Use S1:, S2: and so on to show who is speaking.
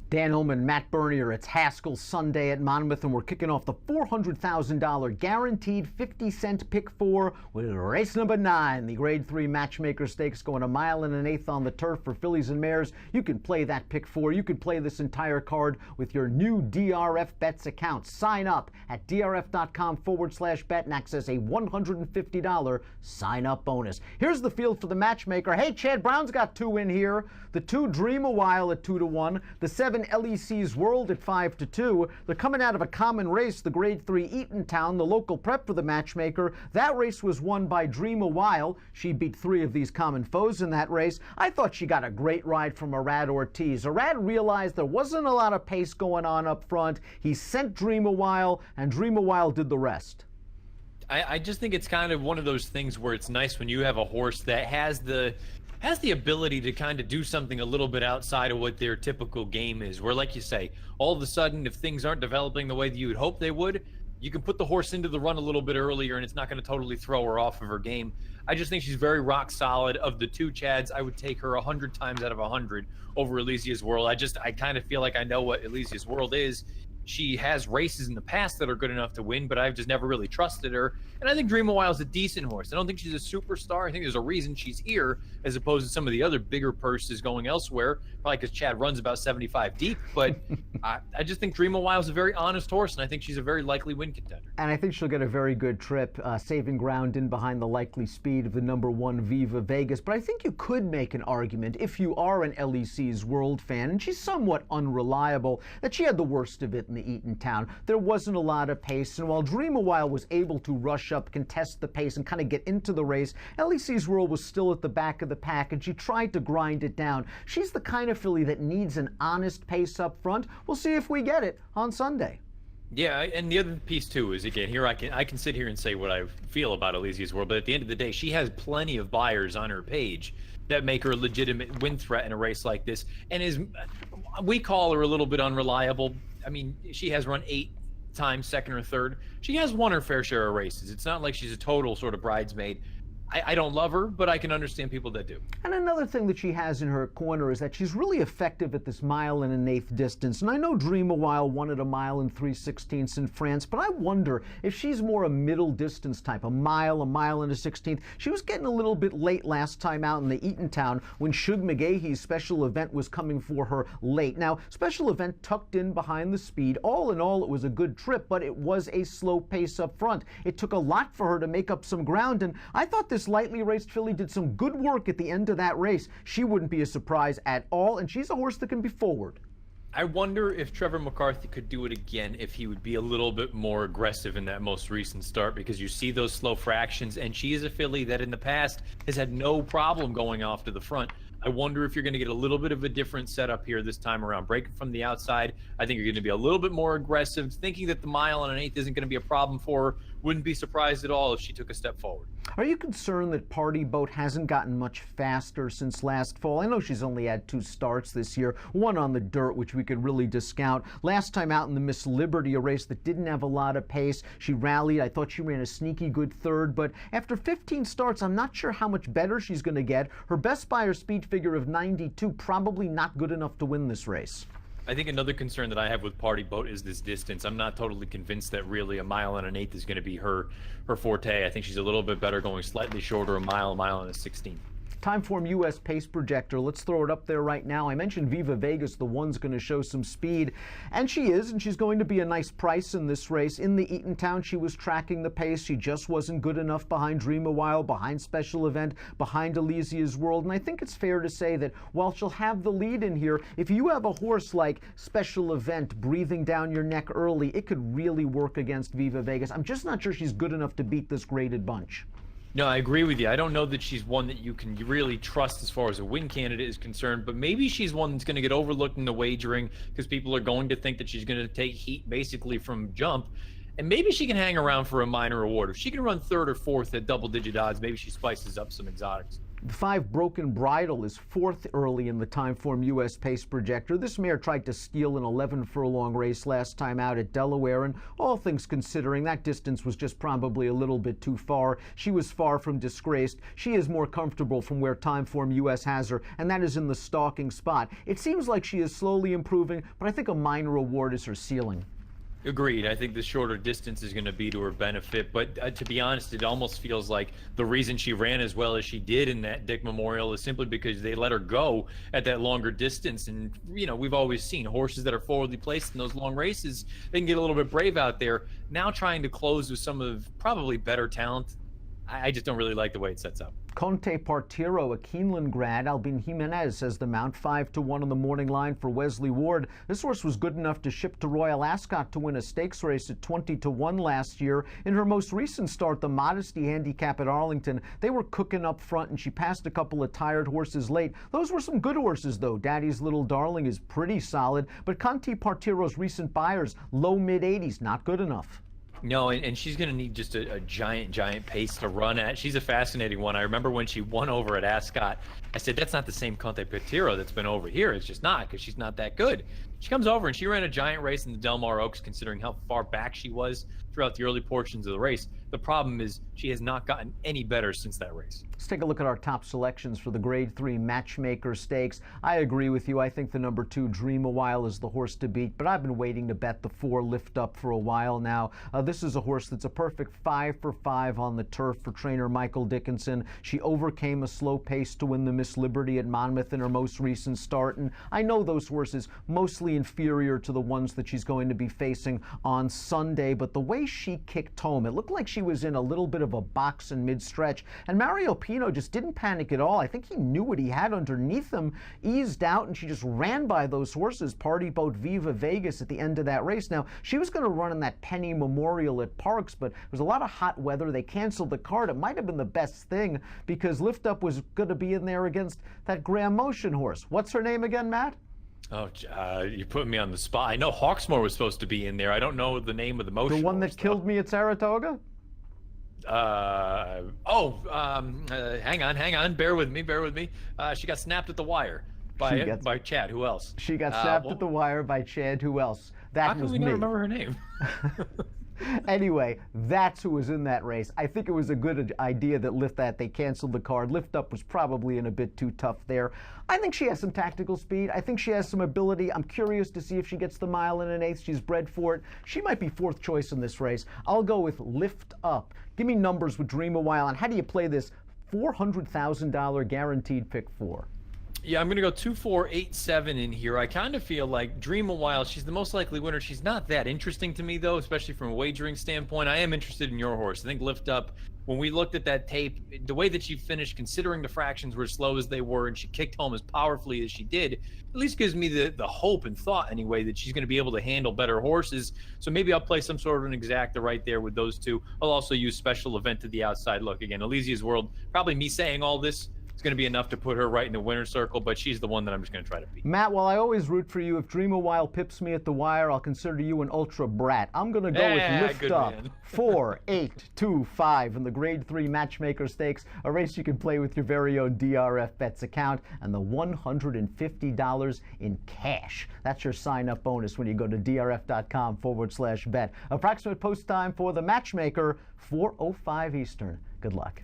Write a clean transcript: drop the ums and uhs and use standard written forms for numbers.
S1: Dan Illman, Matt Bernier, it's Haskell Sunday at Monmouth, and we're kicking off the $400,000 guaranteed 50-cent pick four with race number 9, the Grade 3 Matchmaker Stakes, going a mile and an eighth on the turf for fillies and mares. You can play that pick four. You can play this entire card with your new DRF Bets account. Sign up at drf.com/bet and access a $150 sign-up bonus. Here's the field for the Matchmaker. Hey, Chad Brown's got 2 in here. The 2 Dream a While at 2-1. The 7 LEC's World at 5-2. They're coming out of a common race, the Grade 3 Eatontown, the local prep for the Matchmaker. That race was won by Dream a While. She beat 3 of these common foes in that race. I thought she got a great ride from Arad Ortiz. Arad realized there wasn't a lot of pace going on up front. He sent Dream a While, and Dream a While did the rest.
S2: I just think it's kind of one of those things where it's nice when you have a horse that has the ability to kind of do something a little bit outside of what their typical game is, where, like you say, all of a sudden, if things aren't developing the way that you would hope they would, you can put the horse into the run a little bit earlier and it's not going to totally throw her off of her game. I just think she's very rock solid. Of the 2 Chads, I would take her 100 times out of 100 over Elysia's World. I kind of feel like I know what Elysia's World is. She has races in the past that are good enough to win, but I've just never really trusted her. And I think Dream a While is a decent horse. I don't think she's a superstar. I think there's a reason she's here as opposed to some of the other bigger purses going elsewhere, probably because Chad runs about 75 deep. But I just think Dream a While is a very honest horse, and I think she's a very likely win contender.
S1: And I think she'll get a very good trip, saving ground in behind the likely speed of the number 1 Viva Vegas. But I think you could make an argument, if you are an LEC's World fan, and she's somewhat unreliable, that she had the worst of it in the Eatontown. There wasn't a lot of pace, and while Dream a While was able to rush up, contest the pace, and kind of get into the race, LEC's World was still at the back of the pack, and she tried to grind it down. She's the kind of filly that needs an honest pace up front. We'll see if we get it on Sunday.
S2: Yeah, and the other piece too is, again, here I can sit here and say what I feel about Elysia's World, but at the end of the day, she has plenty of buyers on her page that make her a legitimate win threat in a race like this. And we call her a little bit unreliable. I mean, she has run 8 times second or third. She has won her fair share of races. It's not like she's a total sort of bridesmaid. I don't love her, but I can understand people that do.
S1: And another thing that she has in her corner is that she's really effective at this mile and an eighth distance. And I know Dream a While won at a mile and 3/16 in France, but I wonder if she's more a middle distance type, a mile and a 16th. She was getting a little bit late last time out in the Eatontown when Shug McGahee's Special Event was coming for her late. Now, Special Event tucked in behind the speed. All in all, it was a good trip, but it was a slow pace up front. It took a lot for her to make up some ground, and I thought this lightly raced filly did some good work at the end of that race. She wouldn't be a surprise at all, and she's a horse that can be forward.
S2: I wonder if Trevor McCarthy could do it again, if he would be a little bit more aggressive in that most recent start, because you see those slow fractions, and she is a filly that in the past has had no problem going off to the front. I wonder if you're going to get a little bit of a different setup here this time around. Breaking from the outside, I think you're going to be a little bit more aggressive. Thinking that the mile and an eighth isn't going to be a problem for her, wouldn't be surprised at all if she took a step forward.
S1: Are you concerned that Party Boat hasn't gotten much faster since last fall? I know she's only had 2 starts this year, 1 on the dirt, which we could really discount. Last time out in the Miss Liberty, a race that didn't have a lot of pace. She rallied. I thought she ran a sneaky good third, but after 15 starts, I'm not sure how much better she's going to get. Her best Buyer speed figure of 92, probably not good enough to win this race.
S2: I think another concern that I have with Party Boat is this distance. I'm not totally convinced that really a mile and an eighth is going to be her forte. I think she's a little bit better going slightly shorter, a mile and a 16.
S1: Timeform U.S. Pace Projector. Let's throw it up there right now. I mentioned Viva Vegas, the one's going to show some speed, and she is, and she's going to be a nice price in this race. In the Eatontown, she was tracking the pace. She just wasn't good enough behind Dream a While, behind Special Event, behind Elysia's World. And I think it's fair to say that while she'll have the lead in here, if you have a horse like Special Event breathing down your neck early, it could really work against Viva Vegas. I'm just not sure she's good enough to beat this graded bunch.
S2: No, I agree with you. I don't know that she's one that you can really trust as far as a win candidate is concerned, but maybe she's one that's going to get overlooked in the wagering because people are going to think that she's going to take heat basically from jump, and maybe she can hang around for a minor reward. If she can run 3rd or 4th at double-digit odds, maybe she spices up some exotics.
S1: The 5 Broken Bridle is 4th early in the Timeform U.S. pace projector. This mare tried to steal an 11-furlong race last time out at Delaware, and all things considering, that distance was just probably a little bit too far. She was far from disgraced. She is more comfortable from where Timeform U.S. has her, and that is in the stalking spot. It seems like she is slowly improving, but I think a minor award is her ceiling.
S2: Agreed. I think the shorter distance is going to be to her benefit. But to be honest, it almost feels like the reason she ran as well as she did in that Dick Memorial is simply because they let her go at that longer distance. And, we've always seen horses that are forwardly placed in those long races, they can get a little bit brave out there. Now trying to close with some of probably better talent, I just don't really like the way it sets up.
S1: Conte Partiro, a Keeneland grad. Albin Jimenez says the mount 5-1 on the morning line for Wesley Ward. This horse was good enough to ship to Royal Ascot to win a stakes race at 20-1 last year. In her most recent start, the Modesty handicap at Arlington, they were cooking up front and she passed a couple of tired horses late. Those were some good horses though. Daddy's Little Darling is pretty solid, but Conte Partiro's recent buyers, low mid-80s, not good enough.
S2: No, and she's going to need just a giant pace to run at. She's a fascinating one. I remember when she won over at Ascot, I said, that's not the same Conte Partiro that's been over here. It's just not, because she's not that good. She comes over and she ran a giant race in the Del Mar Oaks, considering how far back she was throughout the early portions of the race. The problem is she has not gotten any better since that race.
S1: Let's take a look at our top selections for the Grade 3 Matchmaker Stakes. I agree with you. I think the number 2 Dream a While is the horse to beat, but I've been waiting to bet the 4 Lift Up for a while now. This is a horse that's a perfect 5 for 5 on the turf for trainer Michael Dickinson. She overcame a slow pace to win the Miss Liberty at Monmouth in her most recent start, and I know those horses mostly inferior to the ones that she's going to be facing on Sunday, but the way she kicked home, it looked like she was in a little bit of a box in mid-stretch, and Mario Pino just didn't panic at all. I think he knew what he had underneath him, eased out, and she just ran by those horses, Party Boat Viva Vegas at the end of that race. Now, she was going to run in that Penny Memorial at Parks, but there was a lot of hot weather. They canceled the card. It might have been the best thing because Lift Up was going to be in there against that Graham Motion horse. What's her name again, Matt?
S2: Oh, you're putting me on the spot. I know Hawksmoor was supposed to be in there. I don't know the name of the motion.
S1: The one that killed me at Saratoga?
S2: Hang on. Bear with me. She got snapped at the wire by Chad. Who else?
S1: She got snapped at the wire by Chad. Who else? That was me.
S2: How can we not remember her name?
S1: Anyway, that's who was in that race. I think it was a good idea that they canceled the card. Lift Up was probably in a bit too tough there. I think she has some tactical speed. I think she has some ability. I'm curious to see if she gets the 1 1/8. She's bred for it. She might be 4th choice in this race. I'll go with Lift Up. Give me numbers with Dream a While, and how do you play this $400,000 guaranteed pick 4?
S2: Yeah, I'm going to go 2, 4, 8, 7 in here. I kind of feel like Dream a While, she's the most likely winner. She's not that interesting to me, though, especially from a wagering standpoint. I am interested in your horse. I think Lift Up, when we looked at that tape, the way that she finished, considering the fractions were as slow as they were, and she kicked home as powerfully as she did, at least gives me the hope and thought, anyway, that she's going to be able to handle better horses. So maybe I'll play some sort of an exacta right there with those two. I'll also use Special Event to the outside look. Again, Elysia's World, probably me saying all this, it's going to be enough to put her right in the winner's circle, but she's the one that I'm just going to try to beat.
S1: Matt, while I always root for you, if Dream a While pips me at the wire, I'll consider you an ultra brat. I'm going to go with Lift Up. 4, 8, 2, 5 in the Grade 3 Matchmaker Stakes, a race you can play with your very own DRF Bets account, and the $150 in cash. That's your sign-up bonus when you go to drf.com/bet. Approximate post time for the Matchmaker, 4:05 Eastern. Good luck.